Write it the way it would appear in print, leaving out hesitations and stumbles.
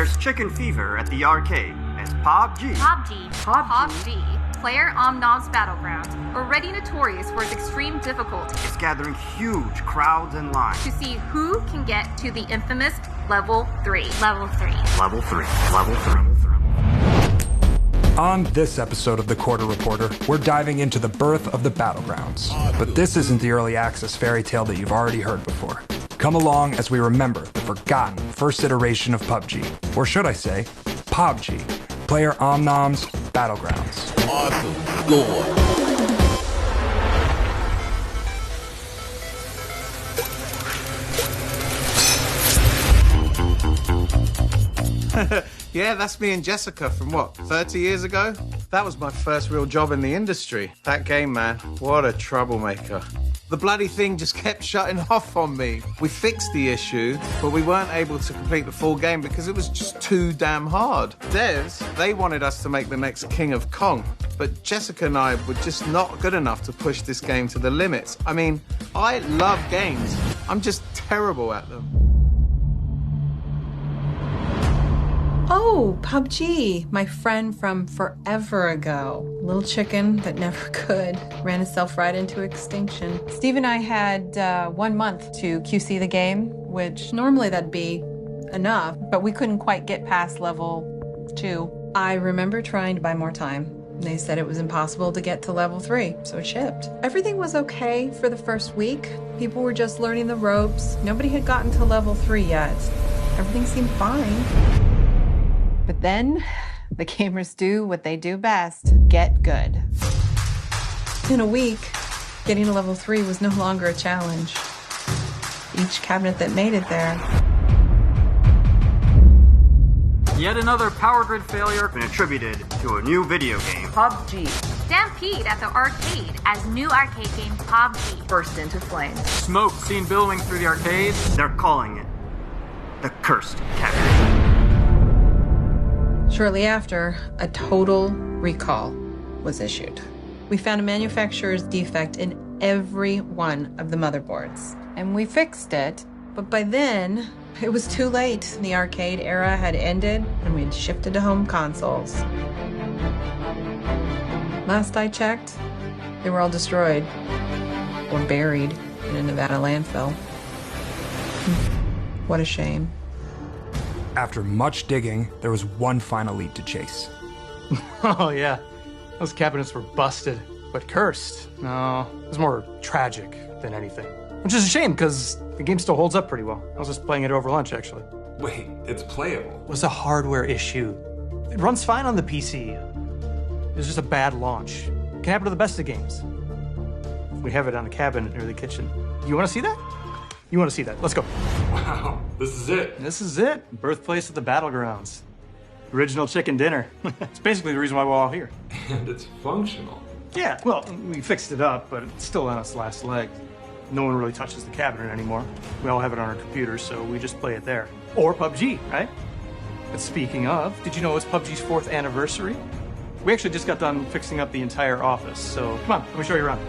There's chicken fever at the arcade as PUBG. PUBG. Player Omnom's Battleground, already notorious for its extreme difficulty, Is gathering huge crowds and lines. to see who can get to the infamous Level 3. Level 3. On this episode of The Quarter Reporter, we're diving into the birth of the Battlegrounds. But this isn't the early access fairy tale that you've already heard before. Come along as we remember the forgotten first iteration of PUBG. Or should I say, PUBG, Player Omnom's Battlegrounds. Awesome. Lord. Yeah, that's me and Jessica from 30 years ago? That was my first real job in the industry. That game, man, what a troublemaker. The bloody thing just kept shutting off on me. We fixed the issue, but we weren't able to complete the full game because it was just too damn hard. Devs, they wanted us to make the next King of Kong, but Jessica and I were just not good enough to push this game to the limits. I mean, I love games. I'm just terrible at them. Oh, PUBG, my friend from forever ago. Little chicken that never could. Ran itself right into extinction. Steve and I had 1 month to QC the game, which normally that'd be enough, but we couldn't quite get past level 2. I remember trying to buy more time. They said it was impossible to get to level 3, so it shipped. Everything was okay for the first week. People were just learning the ropes. Nobody had gotten to level 3 yet. Everything seemed fine. But then, the gamers do what they do best, get good. In a week, getting to level 3 was no longer a challenge. Each cabinet that made it there. Yet another power grid failure been attributed to a new video game. PUBG Stampede at the arcade as new arcade game PUBG. burst into flames. Smoke seen billowing through the arcades. They're calling it the Cursed Cabinet. Shortly after, a total recall was issued. We found a manufacturer's defect in every one of the motherboards, and we fixed it. But by then, it was too late. The arcade era had ended, and we'd shifted to home consoles. Last I checked, they were all destroyed or buried in a Nevada landfill. What a shame. After much digging, there was one final lead to chase. Oh, yeah. Those cabinets were busted, but cursed. No, it was more tragic than anything. Which is a shame, because the game still holds up pretty well. I was just playing it over lunch, actually. Wait, it's playable? It was a hardware issue. It runs fine on the PC. It was just a bad launch. It can happen to the best of games. We have it on a cabinet near the kitchen. You want to see that? You want to see that? Let's go. Wow, this is it. This is it. Birthplace of the Battlegrounds. Original chicken dinner. It's basically the reason why we're all here. And it's functional. Yeah, well, we fixed it up, but it's still on its last leg. No one really touches the cabinet anymore. We all have it on our computers, so we just play it there. Or PUBG, right? And speaking of, did you know it's PUBG's 4th anniversary? We actually just got done fixing up the entire office, so come on, let me show you around.